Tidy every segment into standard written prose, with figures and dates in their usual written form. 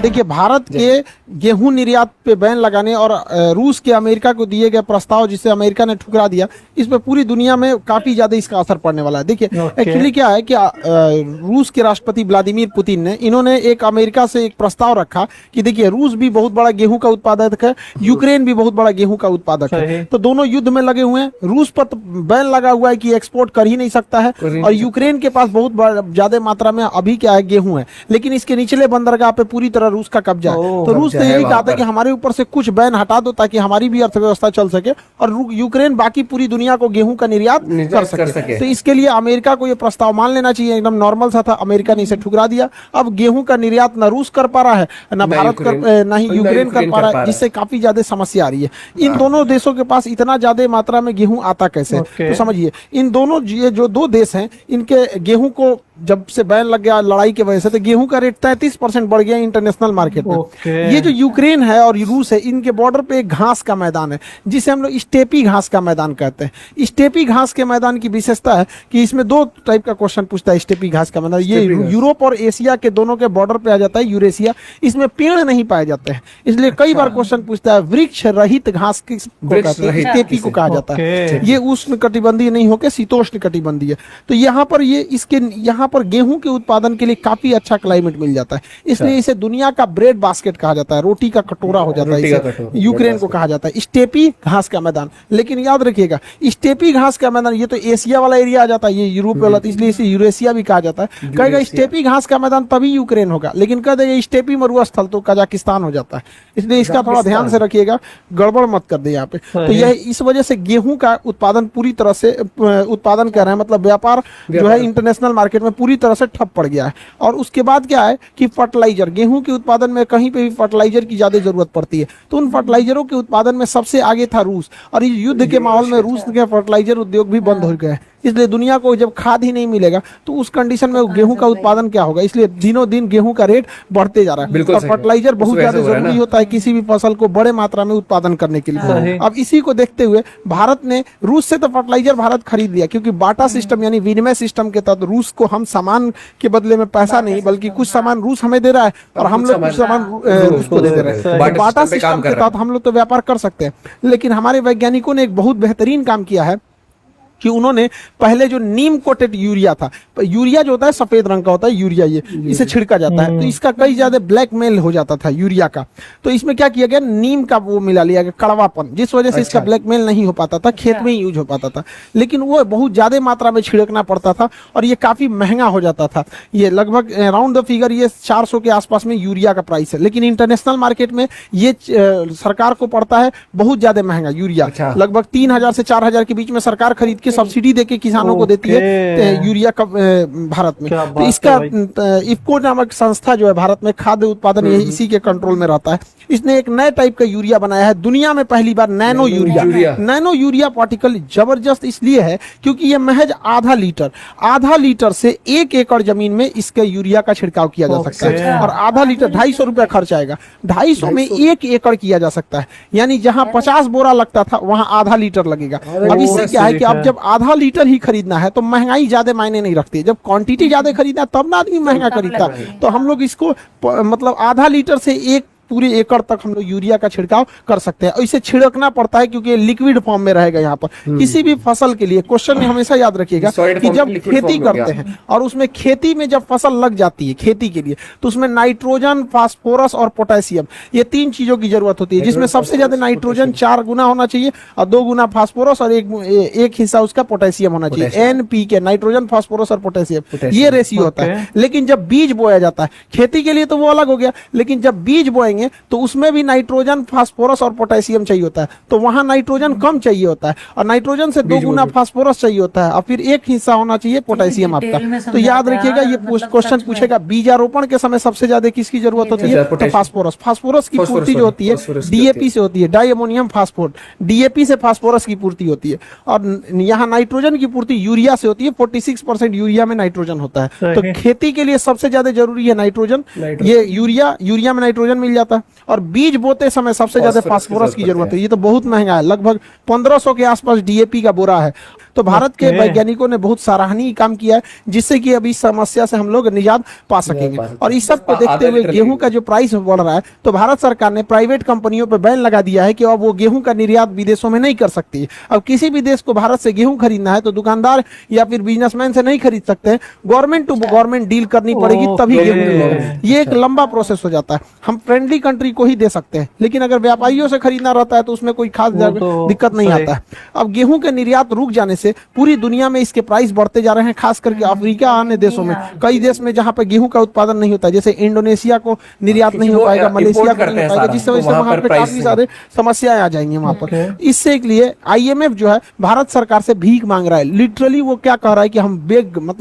देखिए, भारत के गेहूं निर्यात पे बैन लगाने और रूस के अमेरिका को दिए गए प्रस्ताव जिसे अमेरिका ने ठुकरा दिया, इस पे पूरी दुनिया में काफी ज्यादा इसका असर पड़ने वाला है। देखिए, एक्चुअली क्या है कि रूस के राष्ट्रपति व्लादिमीर पुतिन ने, इन्होंने एक अमेरिका से एक प्रस्ताव रखा कि देखिए, रूस भी बहुत बड़ा गेहूं का उत्पादक है, यूक्रेन भी बहुत बड़ा गेहूं का उत्पादक है, तो दोनों युद्ध में लगे हुए हैं। रूस पर तो बैन लगा हुआ है कि एक्सपोर्ट कर ही नहीं सकता है, और यूक्रेन के पास बहुत ज्यादा मात्रा में अभी क्या है, गेहूं है, लेकिन इसके निचले बंदरगाह पे पूरी तरह रूस का कब्जा है। तो रूस ने यही कहा था कि हमारे ऊपर से कुछ बैन हटा दो ताकि हमारी भी अर्थव्यवस्था चल सके और यूक्रेन बाकी पूरी दुनिया को गेहूं का निर्यात कर सके। तो इसके लिए अमेरिका को यह प्रस्ताव मान लेना चाहिए, एकदम नॉर्मल सा था, अमेरिका ने इसे ठुकरा दिया। अब गेहूं का निर्यात न रूस कर पा रहा है, न भारत कर, न ही यूक्रेन कर पा रहा है, जिससे काफी ज्यादा समस्या आ रही है। इन दोनों देशों के पास इतना ज्यादा मात्रा में गेहूं आता कैसे? तो समझिए, इन दोनों ये जो दो देश हैं, इनके गेहूं को जब से बैन लग गया लड़ाई की वजह से, तो गेहूं का रेट 33% बढ़ गया इंटरनेशनल मार्केट में। ये जो यूक्रेन है और रूस है, इनके बॉर्डर पे एक घास का मैदान है जिसे हम लोग स्टेपी घास का मैदान कहते हैं। स्टेपी घास के मैदान की विशेषता है कि इसमें दो टाइप का क्वेश्चन पूछता है। स्टेपी घास का मैदान ये यूरोप और एशिया के दोनों के बॉर्डर पे आ जाता है, यूरेशिया। इसमें पेड़ नहीं पाए जाते हैं, इसलिए कई बार क्वेश्चन पूछता है वृक्ष रहित घास किसको कहते हैं? स्टेपी को कहा जाता है। ये उष्ण कटिबंधीय नहीं होकर शीतोष्ण कटिबंधीय। तो यहाँ पर ये इसके यहाँ पर गेहूं के उत्पादन के लिए काफी अच्छा क्लाइमेट मिल जाता है, इसलिए इसे दुनिया का ब्रेड बास्केट कहा जाता है, रोटी का कटोरा हो जाता है। यूक्रेन को कहा जाता है स्टेपी घास का मैदान। लेकिन याद रखिएगा, स्टेपी घास का मैदान ये तो एशिया वाला एरिया आ जाता है, ये यूरोप वाला, इसलिए इसे यूरेशिया भी कहा जाता है। कहेगा स्टेपी घास का मैदान तभी यूक्रेन होगा, लेकिन कह देगा स्टेपी मरुस्थल तो कजाकिस्तान हो जाता है। इसलिए इसका थोड़ा ध्यान से रखिएगा, गड़बड़ मत कर दे यहाँ पे। तो यह इस वजह से गेहूं का उत्पादन पूरी तरह से उत्पादन कर रहे हैं, मतलब व्यापार जो है इंटरनेशनल मार्केट में पूरी तरह से ठप पड़ गया है। और उसके बाद क्या है कि फर्टिलाइजर, गेहूं के उत्पादन में कहीं पे भी फर्टिलाइजर की ज्यादा जरूरत पड़ती है, तो उन फर्टिलाइजरों के उत्पादन में सबसे आगे था रूस। और इस युद्ध के माहौल में रूस के फर्टिलाइजर उद्योग भी बंद हो गए, इसलिए दुनिया को जब खाद ही नहीं मिलेगा तो उस कंडीशन में गेहूं का उत्पादन क्या होगा? इसलिए दिनों दिन गेहूं का रेट बढ़ते जा रहा है। और फर्टिलाइजर बहुत ज्यादा जरूरी होता है किसी भी फसल को बड़े मात्रा में उत्पादन करने के लिए। अब इसी को देखते हुए भारत ने रूस से तो फर्टिलाइजर भारत खरीद लिया, क्योंकि बाटा सिस्टम यानी विनिमय सिस्टम के तहत रूस को हम सामान के बदले में पैसा नहीं बल्कि कुछ सामान रूस हमें दे रहा है और हम लोग कुछ सामान रूस को दे रहे हैं। बाटा सिस्टम के तहत हम लोग तो व्यापार कर सकते हैं। लेकिन हमारे वैज्ञानिकों ने एक बहुत बेहतरीन काम किया है कि उन्होंने पहले जो नीम कोटेड यूरिया था, यूरिया जो होता है सफेद रंग का होता है यूरिया, ये इसे छिड़का जाता है, तो इसका कई ज्यादा ब्लैकमेल हो जाता था यूरिया का। तो इसमें क्या किया गया, नीम का वो मिला लिया गया, कड़वापन, जिस वजह से इसका ब्लैकमेल नहीं हो पाता था, खेत में ही यूज हो पाता था। लेकिन वो बहुत ज्यादा मात्रा में छिड़कना पड़ता था और ये काफी महंगा हो जाता था। ये लगभग अराउंड द फिगर ये 400 के आसपास में यूरिया का प्राइस है। लेकिन इंटरनेशनल मार्केट में ये सरकार को पड़ता है बहुत ज्यादा महंगा यूरिया, लगभग 3000 से 4000 के बीच में सरकार खरीद के सब्सिडी देके किसानों को देती है यूरिया का भारत में। तो इसका इफको नामक संस्था जो है भारत में खाद्य उत्पादन इसी के कंट्रोल में रहता है। इसने एक नए टाइप का यूरिया बनाया है, दुनिया में पहली बार nano urea. Nano urea particle जबरदस्त इसलिए है क्योंकि ये महज आधा लीटर से 1 एकड़ जमीन में इसके यूरिया का छिड़काव किया जा सकता है। और आधा लीटर 250 रुपया खर्च आएगा, 250 में 1 एकड़ किया जा सकता है। यानी जहां 50 बोरा लगता था वहां आधा लीटर लगेगा। अब इससे क्या है कि अब जब आधा लीटर ही खरीदना है तो महंगाई ज्यादा मायने नहीं रखती। जब क्वांटिटी ज्यादा खरीदना तब ना आदमी महंगा खरीदता। तो हम लोग इसको मतलब आधा लीटर से 1 पूरे एकड़ तक हम लोग यूरिया का छिड़काव कर सकते हैं। और इसे छिड़कना पड़ता है क्योंकि लिक्विड फॉर्म में रहेगा। यहाँ पर किसी भी फसल के लिए क्वेश्चन में हमेशा याद रखिएगा कि जब खेती करते हैं और उसमें खेती में जब फसल लग जाती है खेती के लिए, तो उसमें नाइट्रोजन, फास्फोरस और पोटेशियम, ये 3 चीजों की जरूरत होती है, जिसमें सबसे ज्यादा नाइट्रोजन 4 गुना होना चाहिए और 2 गुना फास्फोरस और एक हिस्सा उसका पोटेशियम होना चाहिए। NPK, नाइट्रोजन, फास्फोरस और पोटेशियम, ये रेशियो होता है। लेकिन जब बीज बोया जाता है खेती के लिए तो वो अलग हो गया, लेकिन जब बीज बोएंगे तो उसमें भी नाइट्रोजन, फास्फोरस और पोटेशियम चाहिए होता है। तो वहां नाइट्रोजन कम चाहिए होता है और नाइट्रोजन से 2 गुना फास्फोरस चाहिए होता है और फिर 1 हिस्सा होना चाहिए पोटेशियम आपका। तो याद रखिएगा ये क्वेश्चन पूछेगा बीजारोपण के समय सबसे ज्यादा किसकी जरूरत होती है? तो फास्फोरस। फास्फोरस की पूर्ति जो होती है DAP से होती है, डाई अमोनियम फास्फोट। DAP से फास्फोरस की पूर्ति होती है और यहाँ नाइट्रोजन की पूर्ति यूरिया से होती है। 46% यूरिया में नाइट्रोजन होता है। तो खेती के लिए सबसे ज्यादा जरूरी है नाइट्रोजन। ये यूरिया में नाइट्रोजन मिल जाता है। और बीज बोते समय सबसे ज्यादा फास्फोरस की जरूरत है, ये तो बहुत महंगा है, लगभग 1500 के आसपास डीएपी का बोरा है। तो भारत के वैज्ञानिकों ने बहुत सराहनीय काम किया है, जिससे कि अभी समस्या से हम लोग निजात पा सकेंगे। और इस सब को देखते हुए गेहूं का जो प्राइस बढ़ रहा है, तो भारत सरकार ने प्राइवेट कंपनियों पर बैन लगा दिया है कि अब वो गेहूं का निर्यात विदेशों में नहीं कर सकती। अब किसी भी देश को भारत से गेहूं खरीदना है तो दुकानदार या फिर बिजनेसमैन से नहीं खरीद सकते हैं, गवर्नमेंट टू गवर्नमेंट डील करनी पड़ेगी तभी गेहूं मिलेगा। ये एक लंबा प्रोसेस हो जाता है। हम फ्रेंडली कंट्री को ही दे सकते हैं, लेकिन अगर व्यापारियों से खरीदना रहता है तो उसमें कोई खास दिक्कत नहीं आता है। अब गेहूं के निर्यात रुक जाने से पूरी दुनिया में इसके प्राइस बढ़ते जा रहे हैं, खास करके अफ्रीका अन्य देशों में। कई देश में जहां पर गेहूं का उत्पादन नहीं होता है, जैसे इंडोनेशिया को निर्यात नहीं हो पाएगा, मलेशिया को नहीं हो पाएगा, जिससे वहां पर काफी सारे समस्याएं आ जाएंगी वहां पर। इससे के लिए आईएमएफ जो है भारत सरकार से भीख मांग रहा है। लिटरली वो क्या कह रहा है कि हम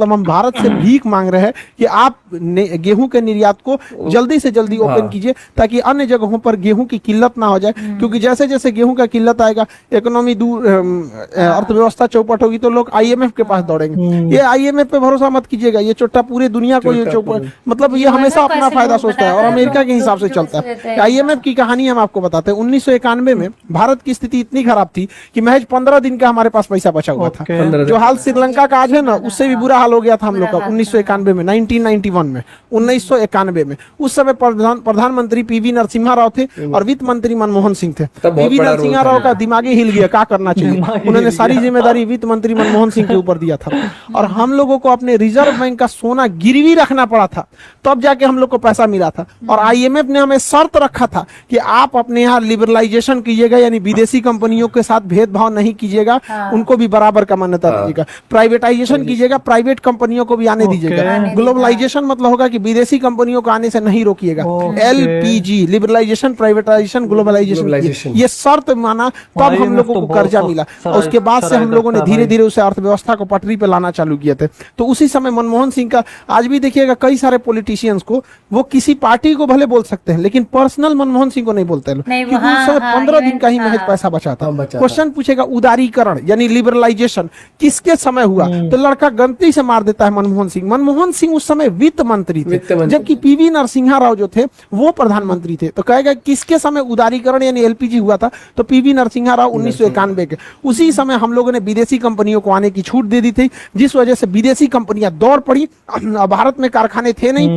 हम भारत से भीख मांग रहे हैं कि आप गेहूं के निर्यात को जल्दी से जल्दी ओपन कीजिए, ताकि अन्य जगहों पर गेहूं की किल्लत ना हो जाए। क्योंकि जैसे जैसे गेहूं का किल्लत आएगा, इकोनॉमी दूर, अर्थव्यवस्था चौपट होगी, तो लोग आईएमएफ के पास दौड़ेंगे। ये आईएमएफ पे भरोसा मत कीजिएगा, ये चोट्टा पूरे दुनिया को ये चौपट, मतलब ये हमेशा अपना फायदा सोचता है और अमेरिका के हिसाब से चलता है। आईएमएफ की कहानी हम आपको बताते हैं। 1991 में भारत की स्थिति इतनी खराब थी कि महज 15 दिन का हमारे पास पैसा बचा हुआ था। जो हाल श्रीलंका का आज है ना, उससे भी बुरा हाल हो गया था हम लोग का 1991 में, 1991 में, 1991 में। उस समय प्रधानमंत्री पीवी नरसिम्हा राव थे और वित्त मंत्री मनमोहन सिंह थे। पीवी नरसिम्हा राव का दिमाग ही हिल गया, क्या करना चाहिए, उन्होंने सारी जिम्मेदारी वित्त मंत्री मनमोहन सिंह के ऊपर दिया था। और हम लोगों को अपने रिजर्व बैंक का सोना गिरवी रखना पड़ा था, तब जाके हम लोग को पैसा मिला था। और आईएमएफ ने हमें शर्त रखा था कि आप अपने यहाँ लिबरलाइजेशन कीजिएगा, यानी विदेशी कंपनियों के साथ भेदभाव नहीं कीजिएगा, उनको भी बराबर का मान्यता दीजिएगा। प्राइवेटाइजेशन कीजिएगा, प्राइवेट कंपनियों को भी आने दीजिएगा। ग्लोबलाइजेशन मतलब होगा कि विदेशी कंपनियों को आने से नहीं रोकिएगा। एलपीजी, लिबरलाइजेशन, प्राइवेटाइजेशन, ग्लोबलाइजेशन, ये शर्त माना, तब हम लोगों को कर्जा मिला। और उसके बाद से हम लोगों ने धीरे धीरे उसे अर्थव्यवस्था को पटरी पे लाना चालू किए थे। तो उसी समय मनमोहन सिंह का, आज भी देखिएगा कई सारे पॉलिटिशियंस को, वो किसी पार्टी को भले बोल सकते हैं, लेकिन पर्सनल मनमोहन सिंह को नहीं बोलते लोग, क्योंकि उस समय 15 दिन का ही महज पैसा बचा था। क्वेश्चन पूछेगा उदारीकरण यानी लिबरलाइजेशन किसके समय हुआ, तो लड़का गलती से मार देता है मनमोहन सिंह। मनमोहन सिंह उस समय वित्त मंत्री थे, जबकि पीवी नरसिम्हा राव जो थे वो प्रधानमंत्री थे। तो कहेगा किसके समय उदारीकरण यानी एलपीजी हुआ था, तो पीवी नरसिम्हा राव 1991 के। उसी समय हम लोगों ने विदेशी कंपनियों को आने की छूट दे दी थी, जिस वजह से विदेशी कंपनियां दौड़ पड़ी। भारत में कारखाने थे नहीं।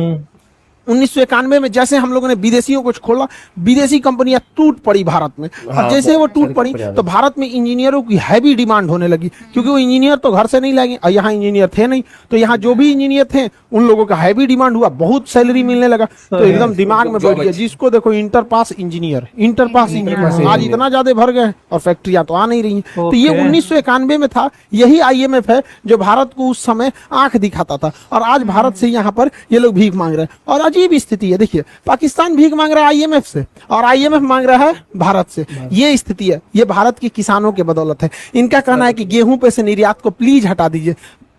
1991 में जैसे हम लोगों ने विदेशियों को खोला, विदेशी कंपनियां टूट पड़ी भारत में। और जैसे वो टूट पड़ी तो भारत में इंजीनियरों की हैवी डिमांड होने लगी, क्योंकि वो इंजीनियर तो घर से नहीं लाएंगे, और यहाँ इंजीनियर थे नहीं, तो यहाँ जो भी इंजीनियर थे उन लोगों का हैवी डिमांड हुआ, बहुत सैलरी मिलने लगा। तो एकदम दिमाग में बैठ गया, जिसको देखो inter pass engineer, inter pass engineer आज इतना ज्यादा भर गए और फैक्ट्रियां तो आ नहीं रही। तो ये 1991 में था। यही आईएमएफ है जो भारत को उस समय आंख दिखाता था, और आज भारत से यहाँ पर ये लोग भीख मांग रहे हैं। और अजीब स्थिति है, देखिए पाकिस्तान भीख मांग रहा है आईएमएफ से, और आईएमएफ मांग रहा है भारत से। ये स्थिति है, ये भारत के किसानों के बदौलत है। इनका कहना है कि गेहूं पे से निर्यात को प्लीज हटा दीजिए।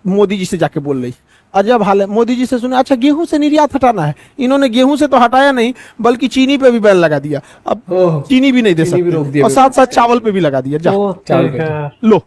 मोदी जी से जाके बोल रही, अजब हाल है। मोदी जी से सुने, अच्छा गेहूं से निर्यात हटाना है। इन्होंने गेहूं से तो हटाया नहीं, बल्कि चीनी पे भी बैन लगा दिया। अब चीनी भी नहीं दे सकते, और साथ साथ चावल पे भी लगा दिया। जा लो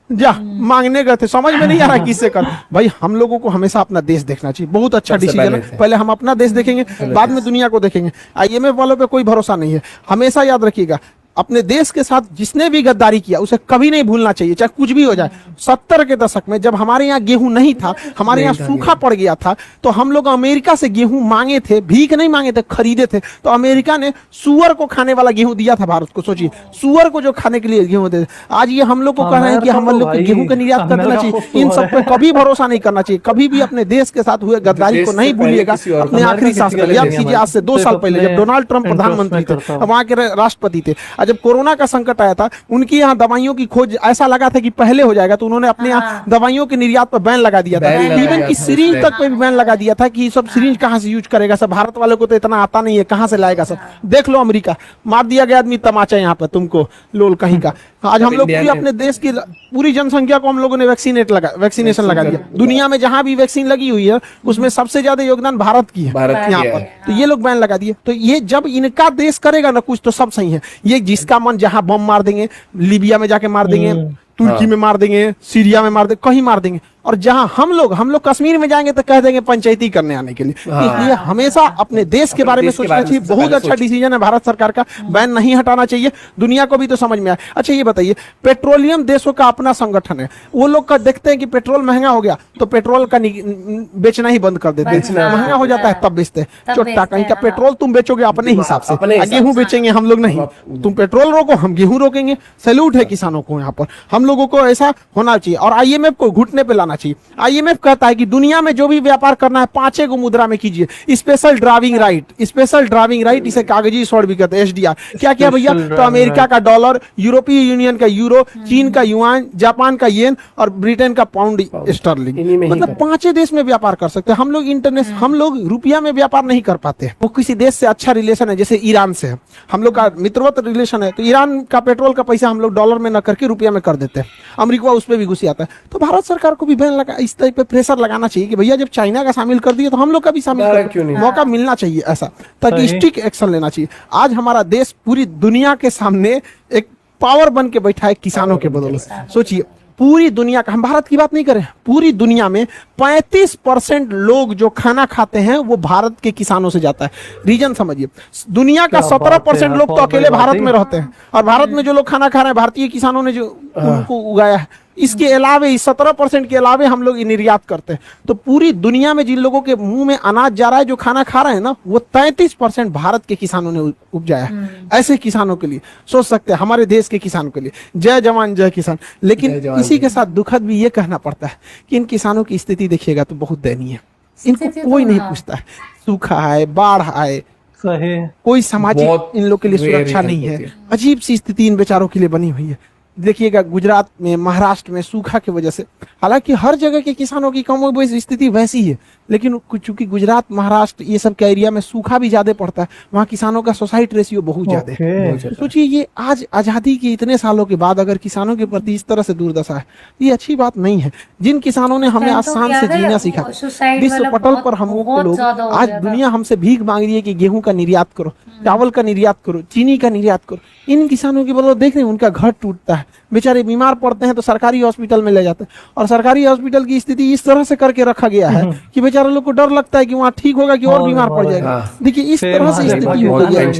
जा मांगने गए थे, समझ में नहीं आ रहा किससे कर। भाई हम लोगों को हमेशा अपना देश देखना चाहिए, बहुत अच्छा डिसीजन है। पहले हम अपना देश देखेंगे, बाद में दुनिया को देखेंगे। आईएमएफ वालों पे कोई भरोसा नहीं है। हमेशा याद रखिएगा, अपने देश के साथ जिसने भी गद्दारी किया उसे कभी नहीं भूलना चाहिए, चाहे कुछ भी हो जाए। 70 के दशक में जब हमारे यहाँ गेहूं नहीं था, हमारे यहाँ सूखा पड़ गया था, तो हम लोग अमेरिका से गेहूं मांगे थे, भीख नहीं मांगे थे, खरीदे थे। तो अमेरिका ने सुअर को खाने वाला गेहूं दिया था भारत को। सोचिए, सुअर को जो खाने के लिए गेहूं दे। आज ये हम लोग को कह रहे हैं कि हम लोग गेहूं का निर्यात कर देना चाहिए। इन सब पे कभी भरोसा नहीं करना चाहिए। कभी भी अपने देश के साथ हुए गद्दारी को नहीं भूलिएगा। अपने आखिरी सांस तक याद कीजिए, आज से 2 साल पहले जब डोनाल्ड ट्रंप प्रधानमंत्री थे, वहां के राष्ट्रपति थे, जब कोरोना का संकट आया था, उनकी यहाँ दवाइयों की खोज ऐसा लगा था कि पहले हो जाएगा, तो उन्होंने अपने यहाँ दवाइयों के निर्यात पर बैन लगा दिया था। इवन की सिरिंज तक पे भी बैन लगा दिया था कि सब सिरिंज कहाँ से यूज करेगा, सब भारत वालों को तो इतना आता नहीं है, कहाँ से लाएगा सब। देख लो अमेरिका, मार दिया गया आदमी तमाचा यहाँ पर तुमको, लोल कहीं का। आज हम लोग अपने देश की पूरी जनसंख्या को हम लोगों ने वैक्सीनेशन लगा दिया। दुनिया में जहां भी वैक्सीन लगी हुई है उसमें सबसे ज्यादा योगदान भारत की है यहाँ पर। तो ये लोग बैन लगा दिए। तो ये जब इनका देश करेगा ना कुछ, तो सब सही है। ये जिसका मन जहां बम मार देंगे, लीबिया में जाके मार देंगे, तुर्की में मार देंगे, सीरिया में मार देंगे, कहीं मार देंगे, और जहां हम लोग कश्मीर में जाएंगे तो कह देंगे पंचायती करने आने के लिए। इसलिए हमेशा अपने देश के बारे में सोचना चाहिए। बहुत अच्छा डिसीजन है भारत सरकार का, बैन नहीं हटाना चाहिए, दुनिया को भी तो समझ में आए। अच्छा ये बताइए, पेट्रोलियम देशों का अपना संगठन है, वो लोग का देखते हैं कि पेट्रोल महंगा हो गया तो पेट्रोल का बेचना ही बंद कर देते हैं, महंगा हो जाता है तब बेचते हैं। चोट्टा कहीं का पेट्रोल तुम बेचोगे अपने हिसाब से, गेहूं बेचेंगे हम लोग नहीं, तुम पेट्रोल रोको हम गेहूं रोकेंगे। सैल्यूट है किसानों को, यहाँ पर हम लोगों को ऐसा होना चाहिए और आईएमएफ को घुटने पे लाना चाहिए। आईएमएफ कहता है कि दुनिया में जो भी व्यापार करना है 5 गो मुद्रा में कीजिए। स्पेशल ड्राइविंग राइट, इसे कागजी स्वर्ण भी कहते हैं, एसडीआर। क्या क्या भैया, तो अमेरिका का डॉलर, यूरोपीय यूनियन का यूरो, चीन का युआन, जापान का येन और ब्रिटेन का पाउंड स्टर्लिंग, मतलब 5 देश में व्यापार कर सकते हैं हम लोग। इंटरनेशनल हम लोग रुपया में व्यापार नहीं कर पाते। वो किसी देश से अच्छा रिलेशन है, जैसे ईरान से है हम लोग का मित्रवत रिलेशन है, तो ईरान का पेट्रोल का पैसा हम लोग डॉलर में न करके रुपया में कर देते हैं। अमेरिका उस पर भी घुस आता है। तो भारत सरकार को भी बैन लगा, इस टाइप पे प्रेशर लगाना चाहिए कि भैया जब चाइना का शामिल कर दिया तो हम लोग का भी शामिल कर, मौका मिलना चाहिए ऐसा, ताकि स्ट्रिक्ट एक्शन लेना चाहिए। आज हमारा देश पूरी दुनिया के सामने एक पावर बन के बैठा है किसानों के बदौलत। सोचिए पूरी दुनिया का, हम भारत की बात नहीं करें, पूरी दुनिया में 35% लोग जो खाना खाते हैं वो भारत के किसानों से जाता है। रीजन समझिए, दुनिया का 17% लोग तो अकेले भारत में रहते हैं और भारत में जो लोग खाना खा रहे हैं भारतीय किसानों ने जो उनको उगाया है। इसके अलावे इस 17% के अलावे हम लोग निर्यात करते हैं। तो पूरी दुनिया में जिन लोगों के मुंह में अनाज जा रहा है, जो खाना खा रहे हैं ना, वो 33% भारत के किसानों ने उपजाया है। ऐसे किसानों के लिए सोच सकते हैं, हमारे देश के किसानों के लिए जय जवान जय किसान। लेकिन इसी के साथ दुखद भी ये कहना पड़ता है कि इन किसानों की स्थिति देखिएगा तो बहुत दयनीय है। इनको कोई नहीं पूछता है, सूखा है, बाढ़ आए, कोई सामाजिक इन लोग के लिए सुरक्षा नहीं है। अजीब सी स्थिति इन बेचारों के लिए बनी हुई है। देखिएगा गुजरात में, महाराष्ट्र में सूखा की वजह से, हालांकि हर जगह के किसानों की कम स्थिति वैसी है, लेकिन चूंकि गुजरात, महाराष्ट्र ये सब के एरिया में सूखा भी ज्यादा पड़ता है, वहाँ किसानों का सुसाइड रेशियो बहुत ज्यादा है। सोचिए ये आज आजादी के इतने सालों के बाद अगर किसानों के प्रति इस तरह से दुर्दशा है, ये अच्छी बात नहीं है। जिन किसानों ने हमें आसान से जीना सीखा, विश्व पटल पर हम लोग, आज दुनिया हमसे भीख मांग रही है कि गेहूं का निर्यात करो, चावल का निर्यात करो, चीनी का निर्यात करो। इन किसानों की बदौलत देख रहे हैं उनका घर टूटता है, बेचारे बीमार पड़ते हैं तो सरकारी हॉस्पिटल में ले जाते हैं, और सरकारी हॉस्पिटल की स्थिति इस तरह से करके रखा गया है कि बेचारे लोग को डर लगता है कि वहाँ ठीक होगा कि और बीमार पड़ जाएगा। देखिए इस तरह से स्थिति हो गई है।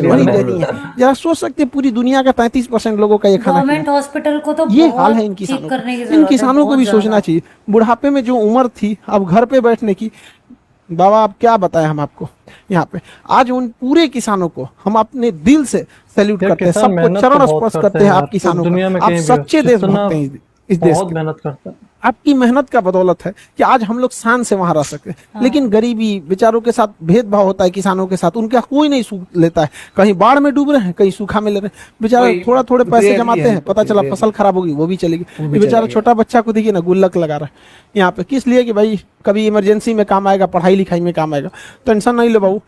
जरा सोच सकते हैं पूरी दुनिया का 33% लोगों का ये खाना, गवर्नमेंट हॉस्पिटल को तो ये हाल है इन किसानों को भी सोचना चाहिए। बुढ़ापे में जो उम्र थी अब घर पे बैठने की, बाबा आप क्या बताएं हम आपको यहाँ पे। आज उन पूरे किसानों को हम अपने दिल से सैल्यूट करते हैं, सबको चरण स्पर्श करते हैं। आप किसानों को, आप सच्चे देशभक्त हैं, इस देश बहुत मेहनत करता है। आपकी मेहनत का बदौलत है कि आज हम लोग शान से वहां रह सकते हैं। लेकिन गरीबी बेचारों के साथ भेदभाव होता है, किसानों के साथ उनका कोई नहीं सूख लेता है। कहीं बाढ़ में डूब रहे हैं, कहीं सूखा में ले रहे हैं, बेचारे थोड़ा थोड़े पैसे जमाते हैं, पता चला फसल खराब होगी वो भी चलेगी। बेचारा छोटा बच्चा को देखिए ना, गुल्लक लगा रहा है यहाँ पे, किस लिए कि भाई कभी इमरजेंसी में काम आएगा, पढ़ाई लिखाई में काम आएगा। टेंशन नहीं लो बाबू,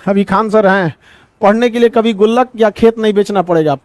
अभी खान सर हैं, पढ़ने के लिए कभी गुल्लक या खेत नहीं बेचना पड़ेगा।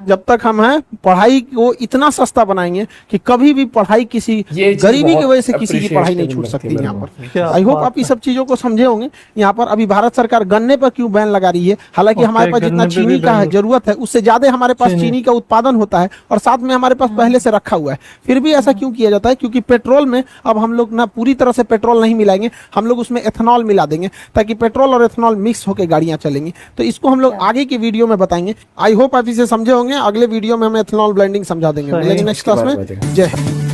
जब तक हम हैं, पढ़ाई को इतना सस्ता बनाएंगे कि कभी भी पढ़ाई किसी गरीबी की वजह से किसी की पढ़ाई नहीं छूट सकती। यहाँ पर आई होप आप इस सब चीजों को समझे होंगे। यहाँ पर अभी भारत सरकार गन्ने पर क्यों बैन लगा रही है, हालांकि हमारे पास जितना चीनी का जरूरत है उससे ज्यादा हमारे पास चीनी का उत्पादन होता है और साथ में हमारे पास पहले से रखा हुआ है। फिर भी ऐसा क्यों किया जाता है? क्योंकि पेट्रोल में अब हम लोग ना पूरी तरह से पेट्रोल नहीं मिलाएंगे, हम लोग उसमें एथेनॉल मिला देंगे ताकि पेट्रोल और एथेनॉल मिक्स होकर गाड़ियां चलेंगी। तो इसको हम लोग आगे की वीडियो में बताएंगे। आई होप आप इसे समझे होंगे। अगले वीडियो में हम एथेनॉल ब्लेंडिंग समझा देंगे। मिलेंगे नेक्स्ट क्लास में। जय हिंद।